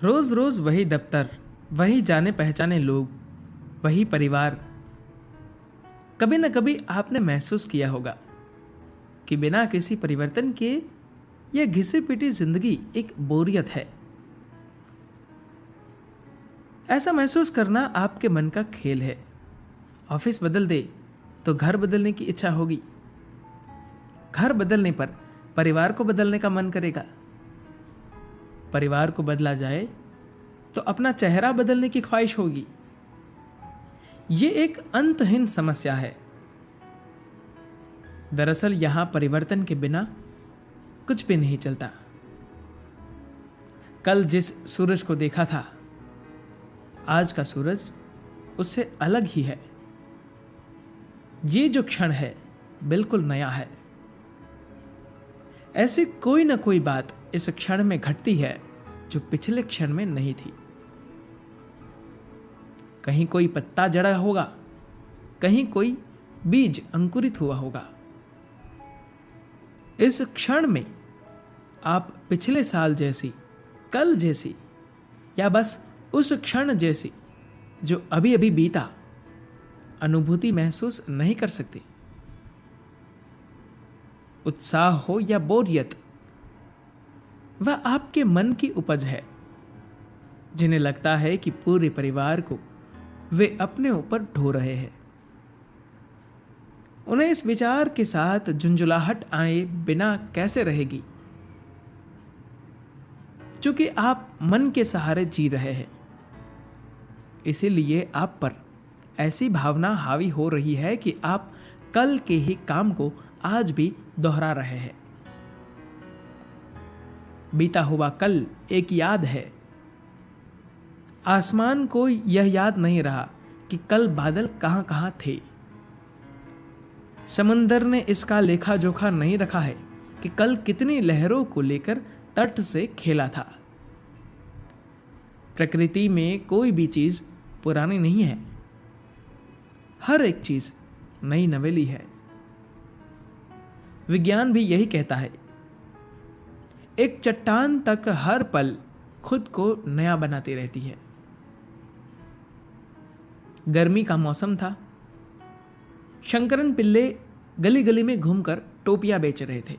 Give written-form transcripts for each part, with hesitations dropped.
रोज रोज वही दफ्तर, वही जाने पहचाने लोग, वही परिवार। कभी न कभी आपने महसूस किया होगा कि बिना किसी परिवर्तन के यह घिसी पिटी जिंदगी एक बोरियत है। ऐसा महसूस करना आपके मन का खेल है। ऑफिस बदल दे तो घर बदलने की इच्छा होगी, घर बदलने पर परिवार को बदलने का मन करेगा, परिवार को बदला जाए तो अपना चेहरा बदलने की ख्वाहिश होगी। ये एक अंतहीन समस्या है। दरअसल यहां परिवर्तन के बिना कुछ भी नहीं चलता। कल जिस सूरज को देखा था, आज का सूरज उससे अलग ही है। ये जो क्षण है बिल्कुल नया है। ऐसी कोई ना कोई बात इस क्षण में घटती है जो पिछले क्षण में नहीं थी। कहीं कोई पत्ता जड़ा होगा, कहीं कोई बीज अंकुरित हुआ होगा। इस क्षण में आप पिछले साल जैसी, कल जैसी, या बस उस क्षण जैसी जो अभी अभी बीता अनुभूति महसूस नहीं कर सकते। उत्साह हो या बोरियत, वह आपके मन की उपज है। जिन्हें लगता है कि पूरे परिवार को वे अपने ऊपर ढो रहे हैं। उन्हें इस विचार के साथ झुंझुलाहट आए बिना कैसे रहेगी, क्योंकि आप मन के सहारे जी रहे हैं। इसीलिए आप पर ऐसी भावना हावी हो रही है कि आप कल के ही काम को आज भी दोहरा रहे हैं। बीता हुआ कल एक याद है। आसमान को यह याद नहीं रहा कि कल बादल कहां कहां थे। समंदर ने इसका लेखा जोखा नहीं रखा है कि कल कितनी लहरों को लेकर तट से खेला था। प्रकृति में कोई भी चीज पुरानी नहीं है। हर एक चीज नई नवेली है। विज्ञान भी यही कहता है। एक चट्टान तक हर पल खुद को नया बनाती रहती है। गर्मी का मौसम था। शंकरन पिल्ले गली गली में घूमकर टोपियां बेच रहे थे।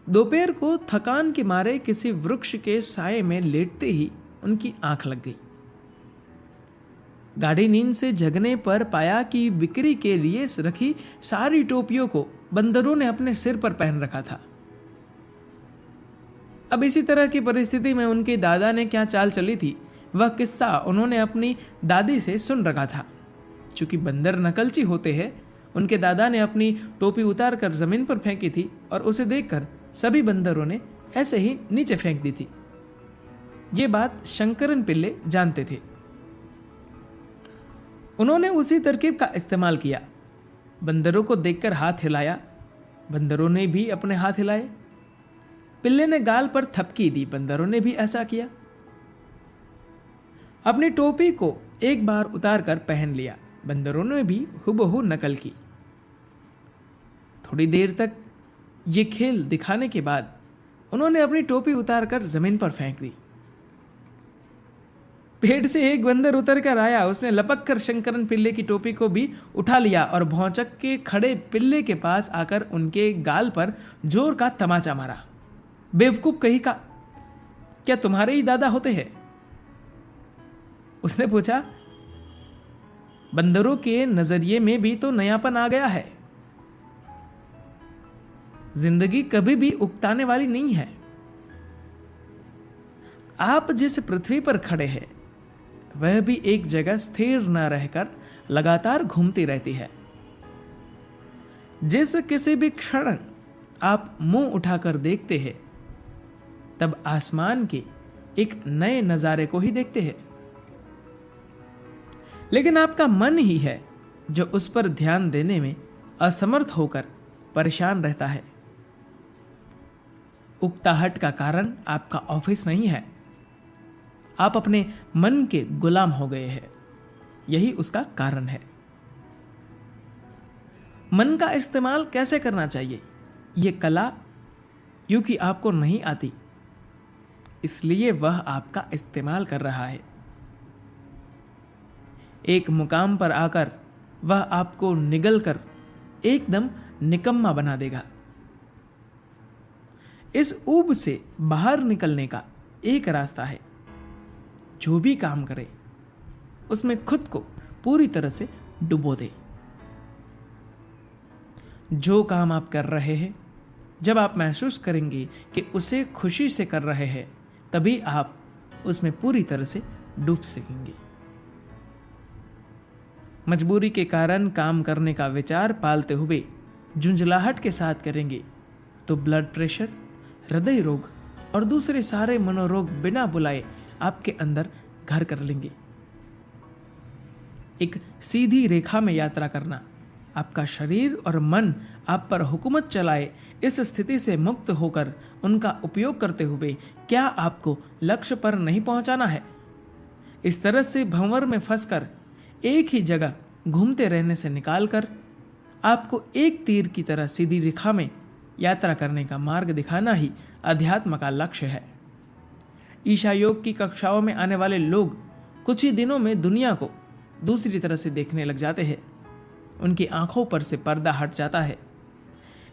दोपहर को थकान के मारे किसी वृक्ष के साये में लेटते ही उनकी आंख लग गई। गाढ़ी नींद से जगने पर पाया कि बिक्री के लिए रखी सारी टोपियों को बंदरों ने अपने सिर पर पहन रखा था। अब इसी तरह की परिस्थिति में उनके दादा ने क्या चाल चली थी, वह किस्सा उन्होंने अपनी दादी से सुन रखा था। चूंकि बंदर नकलची होते हैं, उनके दादा ने अपनी टोपी उतार कर जमीन पर फेंकी थी और उसे देखकर सभी बंदरों ने ऐसे ही नीचे फेंक दी थी। ये बात शंकरन पिल्ले जानते थे। उन्होंने उसी तरकीब का इस्तेमाल किया। बंदरों को देखकर हाथ हिलाया, बंदरों ने भी अपने हाथ हिलाए। पिल्ले ने गाल पर थपकी दी, बंदरों ने भी ऐसा किया। अपनी टोपी को एक बार उतार कर पहन लिया, बंदरों ने भी हुबहू नकल की। थोड़ी देर तक ये खेल दिखाने के बाद उन्होंने अपनी टोपी उतार कर जमीन पर फेंक दी। पेड़ से एक बंदर उतर कर आया, उसने लपक कर शंकरन पिल्ले की टोपी को भी उठा लिया और भौचक के खड़े पिल्ले के पास आकर उनके गाल पर जोर का तमाचा मारा। बेवकूफ कहीं का, क्या तुम्हारे ही दादा होते हैं? उसने पूछा। बंदरों के नजरिए में भी तो नयापन आ गया है। जिंदगी कभी भी उकताने वाली नहीं है। आप जिस पृथ्वी पर खड़े हैं वह भी एक जगह स्थिर न रहकर लगातार घूमती रहती है। जिस किसी भी क्षण आप मुंह उठाकर देखते हैं, तब आसमान के एक नए नजारे को ही देखते हैं। लेकिन आपका मन ही है जो उस पर ध्यान देने में असमर्थ होकर परेशान रहता है। उकताहट का कारण आपका ऑफिस नहीं है। आप अपने मन के गुलाम हो गए हैं। यही उसका कारण है। मन का इस्तेमाल कैसे करना चाहिए, यह कला यूं कि आपको नहीं आती। इसलिए वह आपका इस्तेमाल कर रहा है। एक मुकाम पर आकर वह आपको निगल कर एकदम निकम्मा बना देगा। इस ऊब से बाहर निकलने का एक रास्ता है, जो भी काम करे उसमें खुद को पूरी तरह से डुबो दे। जो काम आप कर रहे हैं, जब आप महसूस करेंगे कि उसे खुशी से कर रहे हैं, तभी आप उसमें पूरी तरह से डूब सकेंगे। मजबूरी के कारण काम करने का विचार पालते हुए झुंझलाहट के साथ करेंगे तो ब्लड प्रेशर, हृदय रोग और दूसरे सारे मनोरोग बिना बुलाए आपके अंदर घर कर लेंगे। एक सीधी रेखा में यात्रा करना, आपका शरीर और मन आप पर हुकूमत चलाए, इस स्थिति से मुक्त होकर उनका उपयोग करते हुए क्या आपको लक्ष्य पर नहीं पहुंचाना है? इस तरह से भंवर में फंसकर एक ही जगह घूमते रहने से निकालकर आपको एक तीर की तरह सीधी रेखा में यात्रा करने का मार्ग दिखाना ही अध्यात्म का लक्ष्य है। ईशा योग की कक्षाओं में आने वाले लोग कुछ ही दिनों में दुनिया को दूसरी तरह से देखने लग जाते हैं। उनकी आंखों पर से पर्दा हट जाता है।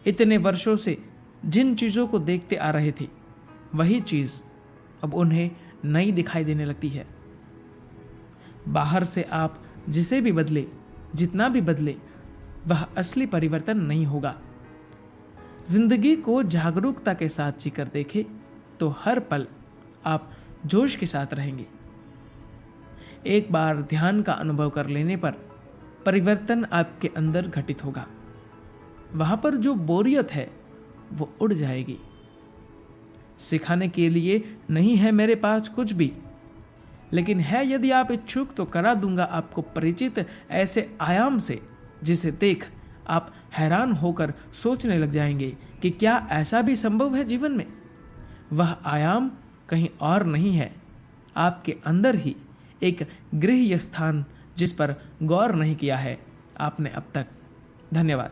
इतने वर्षों से जिन चीज़ों को देखते आ रहे थे, वही चीज़ अब उन्हें नई दिखाई देने लगती है। बाहर से आप जिसे भी बदले, जितना भी बदले, वह असली परिवर्तन नहीं होगा। जिंदगी को जागरूकता के साथ जीकर देखें तो हर पल आप जोश के साथ रहेंगे। एक बार ध्यान का अनुभव कर लेने पर परिवर्तन आपके अंदर घटित होगा। वहां पर जो बोरियत है वो उड़ जाएगी। सिखाने के लिए नहीं है मेरे पास कुछ भी, लेकिन है यदि आप इच्छुक तो करा दूंगा आपको परिचित ऐसे आयाम से जिसे देख आप हैरान होकर सोचने लग जाएंगे कि क्या ऐसा भी संभव है जीवन में। वह आयाम कहीं और नहीं है, आपके अंदर ही एक गृह्य स्थान जिस पर गौर नहीं किया है आपने अब तक। धन्यवाद।